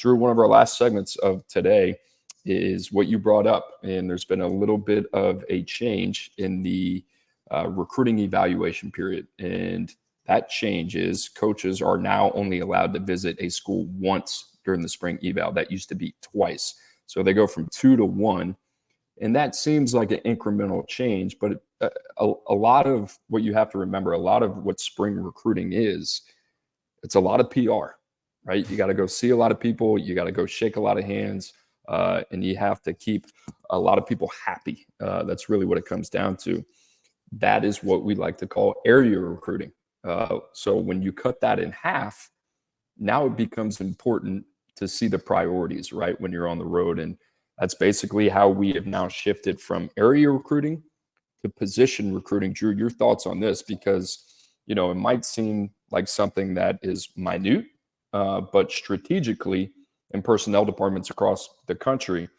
Drew, one of our last segments of today is what you brought up, and there's been a little bit of a change in the recruiting evaluation period. And that change is coaches are now only allowed to visit a school once during the spring eval. That used to be twice. So they go from 2 to 1. And that seems like an incremental change, but a lot of what you have to remember, a lot of what spring recruiting is, it's a lot of PR, right? You got to go see a lot of people. You got to go shake a lot of hands, and you have to keep a lot of people happy. That's really what it comes down to. That is what we like to call area recruiting. So when you cut that in half, now it becomes important to see the priorities, right, when you're on the road. And that's basically how we have now shifted from area recruiting to position recruiting. Drew, your thoughts on this? Because, it might seem like something that is minute, but strategically in personnel departments across the country,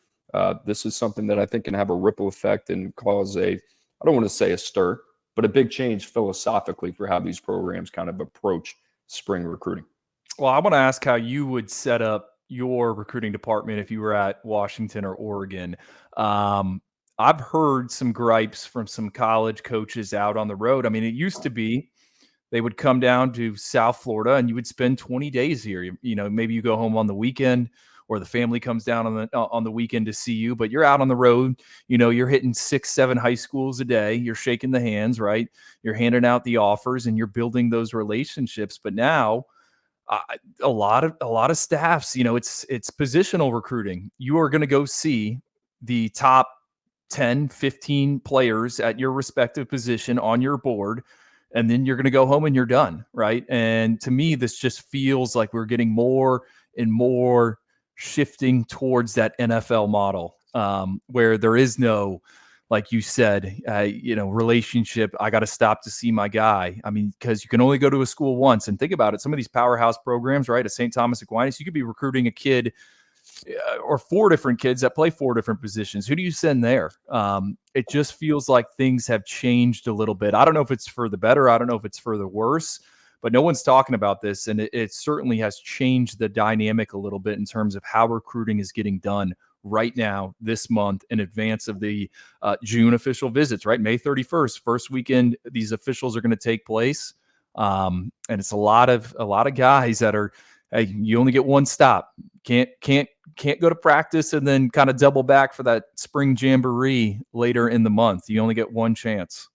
this is something that I think can have a ripple effect and cause I don't want to say a stir, but a big change philosophically for how these programs kind of approach spring recruiting. Well, I want to ask how you would set up your recruiting department if you were at Washington or Oregon. I've heard some gripes from some college coaches out on the road. I mean, it used to be they would come down to South Florida and you would spend 20 days here. Maybe you go home on the weekend, or the family comes down on the weekend to see you, but you're out on the road. You're hitting 6-7 high schools a day. You're shaking the hands, right? You're handing out the offers and you're building those relationships. But now a lot of staffs, it's positional recruiting. You are going to go see the top 10, 15 players at your respective position on your board, and then you're going to go home and you're done, right? And to me, this just feels like we're getting more and more shifting towards that NFL model, where there is no, like you said, relationship. I got to stop to see my guy. I mean, because you can only go to a school once. And think about it. Some of these powerhouse programs, right, at St. Thomas Aquinas, you could be recruiting a kid or 4 different kids that play 4 different positions. Who do you send there? It just feels like things have changed a little bit. I don't know if it's for the better. I don't know if it's for the worse. But no one's talking about this, and it certainly has changed the dynamic a little bit in terms of how recruiting is getting done right now, this month, in advance of the June official visits, right? May 31st, first weekend, these officials are going to take place. And it's a lot of guys that are, hey, you only get one stop. Can't go to practice and then kind of double back for that spring jamboree later in the month. You only get one chance.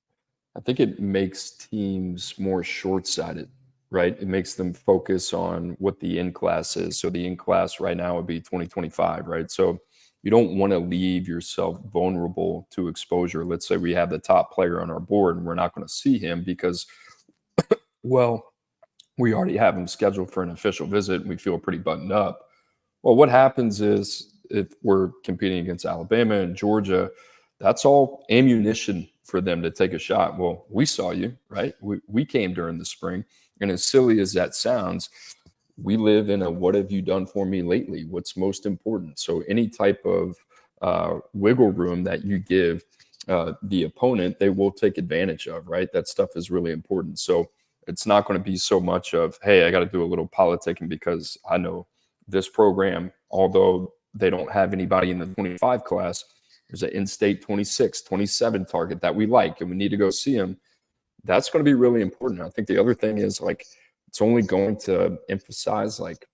I think it makes teams more short-sighted, right? It makes them focus on what the in-class is. So the in-class right now would be 2025, right? So you don't want to leave yourself vulnerable to exposure. Let's say we have the top player on our board and we're not going to see him because, well, we already have him scheduled for an official visit and we feel pretty buttoned up. Well, what happens is if we're competing against Alabama and Georgia, that's all ammunition for them to take a shot. Well, we saw you, right? We came during the spring. And as silly as that sounds, we live in a what have you done for me lately? What's most important? So any type of wiggle room that you give the opponent, they will take advantage of, right? That stuff is really important. So it's not going to be so much of, hey, I got to do a little politicking because I know this program, although they don't have anybody in the 25 class, there's an in-state 26, 27 target that we like, and we need to go see them. That's going to be really important. I think the other thing is, like, it's only going to emphasize, like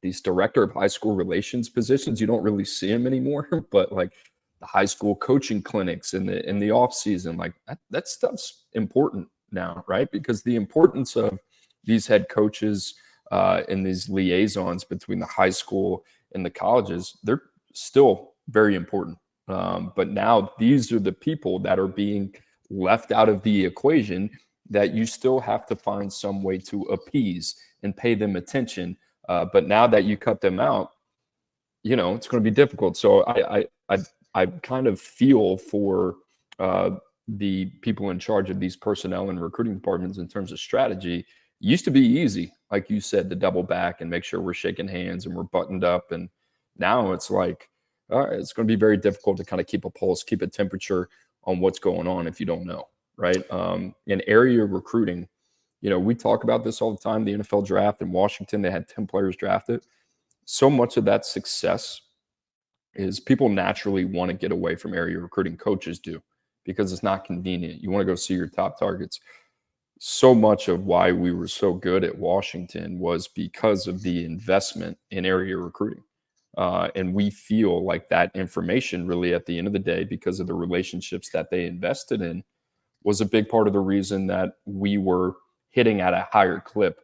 these director of high school relations positions. You don't really see them anymore, but like the high school coaching clinics in the off season, like that stuff's important now, right? Because the importance of these head coaches and these liaisons between the high school and the colleges, they're still very important. But now these are the people that are being left out of the equation that you still have to find some way to appease and pay them attention. But now that you cut them out, it's going to be difficult. So I kind of feel for the people in charge of these personnel and recruiting departments in terms of strategy. It used to be easy, like you said, to double back and make sure we're shaking hands and we're buttoned up. And now it's like, it's going to be very difficult to kind of keep a pulse, keep a temperature on what's going on if you don't know, right? In area recruiting, we talk about this all the time. The NFL draft in Washington, they had 10 players drafted. so much of that success is people naturally want to get away from area recruiting. Coaches do, because it's not convenient. You want to go see your top targets. So much of why we were so good at Washington was because of the investment in area recruiting. And we feel like that information, really, at the end of the day, because of the relationships that they invested in, was a big part of the reason that we were hitting at a higher clip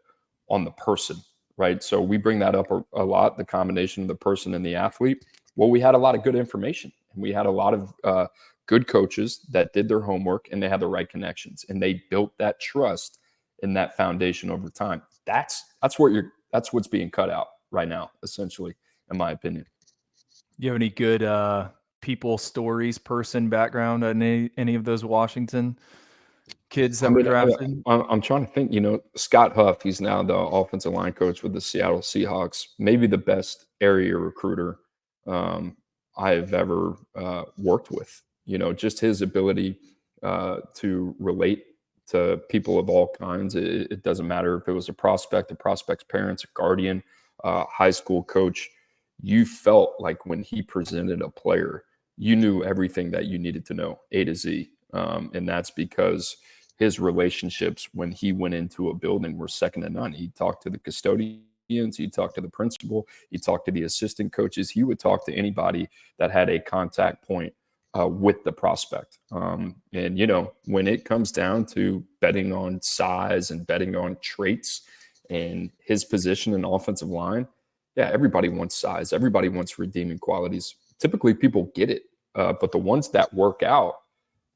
on the person, right? So we bring that up a lot, the combination of the person and the athlete. Well, we had a lot of good information, and we had a lot of good coaches that did their homework, and they had the right connections, and they built that trust and that foundation over time. That's what's being cut out right now, essentially, in my opinion. You have any good people stories, person background, any of those Washington kids I that were mean, drafted? I'm trying to think. Scott Huff, he's now the offensive line coach with the Seattle Seahawks. Maybe the best area recruiter I have ever worked with. Just his ability to relate to people of all kinds. It doesn't matter if it was a prospect's parents, a guardian, high school coach. You felt like when he presented a player, you knew everything that you needed to know, A to Z. And that's because his relationships when he went into a building were second to none. He talked to the custodians, he talked to the principal, he talked to the assistant coaches. He would talk to anybody that had a contact point with the prospect. And, when it comes down to betting on size and betting on traits and his position in offensive line, yeah, everybody wants size. Everybody wants redeeming qualities. Typically, people get it. But the ones that work out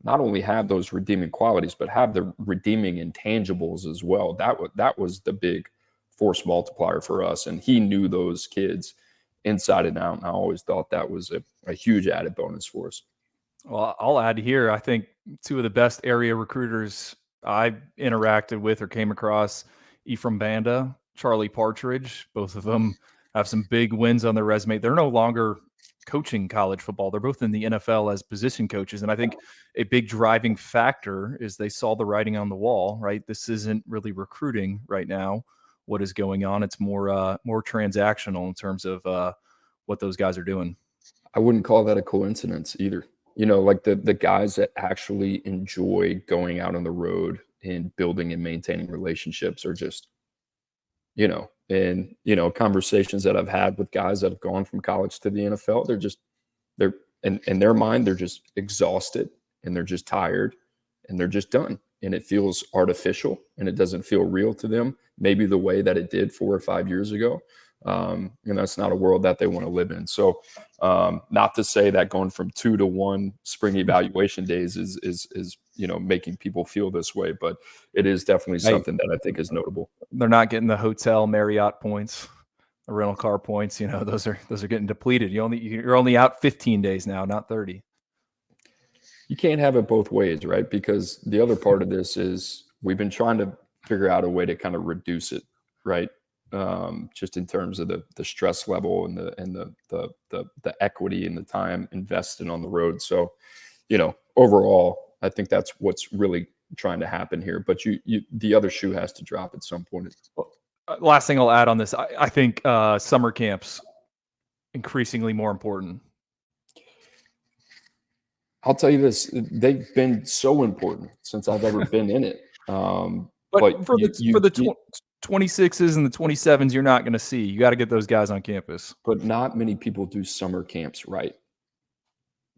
not only have those redeeming qualities, but have the redeeming intangibles as well. That was the big force multiplier for us. And he knew those kids inside and out. And I always thought that was a huge added bonus for us. Well, I'll add here, I think two of the best area recruiters I interacted with or came across, Ephraim Banda, Charlie Partridge. Both of them have some big wins on their resume. They're no longer coaching college football. They're both in the NFL as position coaches. And I think a big driving factor is they saw the writing on the wall, right? This isn't really recruiting right now. What is going on? It's more transactional in terms of what those guys are doing. I wouldn't call that a coincidence either. Like the guys that actually enjoy going out on the road and building and maintaining relationships are just, conversations that I've had with guys that have gone from college to the NFL, they're in their mind, they're just exhausted and they're just tired and they're just done. And it feels artificial and it doesn't feel real to them, maybe the way that it did 4 or 5 years ago. And that's not a world that they want to live in. So not to say that going from 2 to 1 spring evaluation days is making people feel this way, but it is definitely something that I think is notable. They're not getting the hotel Marriott points, the rental car points. Those are getting depleted. You're only out 15 days now, not 30. You can't have it both ways, right? Because the other part of this is we've been trying to figure out a way to kind of reduce it, right? Just in terms of the stress level and the equity and the time invested on the road. So, overall, I think that's what's really trying to happen here. But the other shoe has to drop at some point. Last thing I'll add on this, I think summer camps increasingly more important. I'll tell you this: they've been so important since I've ever been in it. But for the 26s and the 27s, you're not going to see. You got to get those guys on campus. But not many people do summer camps right.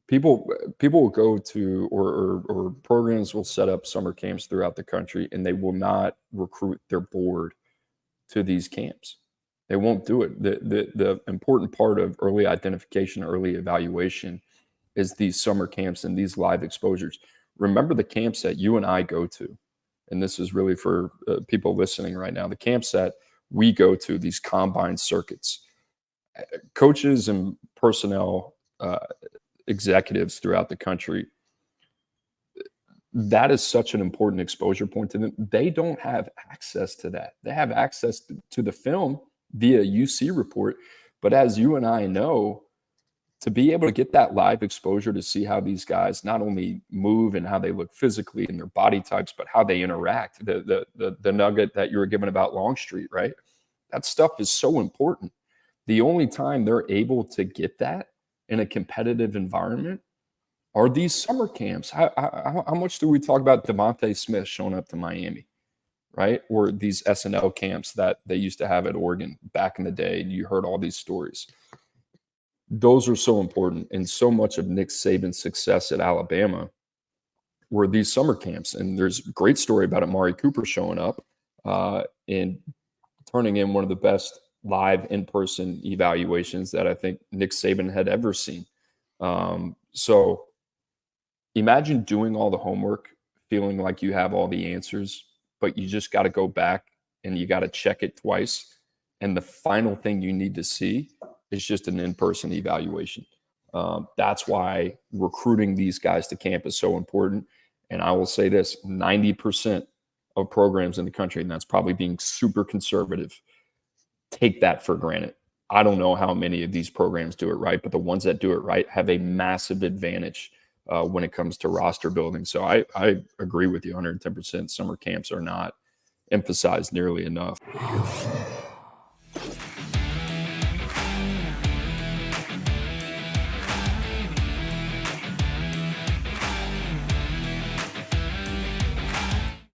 People will go to or programs will set up summer camps throughout the country, and they will not recruit their board to these camps. They won't do it. The important part of early identification, early evaluation is these summer camps and these live exposures. Remember the camps that you and I go to. And this is really for people listening right now, the camps that we go to, these combine circuits, coaches and personnel, executives throughout the country, that is such an important exposure point to them. They don't have access to that. They have access to the film via UC report. But as you and I know, to be able to get that live exposure to see how these guys not only move and how they look physically and their body types, but how they interact, the nugget that you were given about Longstreet, right? That stuff is so important The only time they're able to get that in a competitive environment are these summer camps. How much do we talk about Devontae Smith showing up to Miami, right? Or these SNL camps that they used to have at Oregon back in the day. You heard all these stories. Those are so important. And so much of Nick Saban's success at Alabama were these summer camps. And there's a great story about Amari Cooper showing up and turning in one of the best live in-person evaluations that I think Nick Saban had ever seen. So imagine doing all the homework, feeling like you have all the answers, but you just got to go back and you got to check it twice. And the final thing you need to see is just an in-person evaluation. That's why recruiting these guys to camp is so important. And I will say this, 90% of programs in the country, and that's probably being super conservative, take that for granted. I don't know how many of these programs do it right, but the ones that do it right have a massive advantage when it comes to roster building. So I agree with you 110%. Summer camps are not emphasized nearly enough.